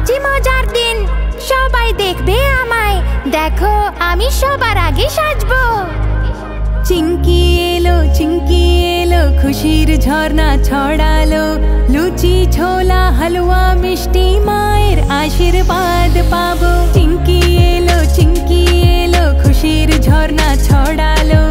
যে মজার দিন, সবাই দেখবে আমায়, দেখো আমি সবার আগে সাজবো। চিংকি এলো, খুশির ঝর্ণা ছড়ালো, লুচি ছোলা হালুয়া মিষ্টি মায়ের আশীর্বাদ পাবো। চিংকি এলো, খুশির ঝর্ণা ছড়ালো,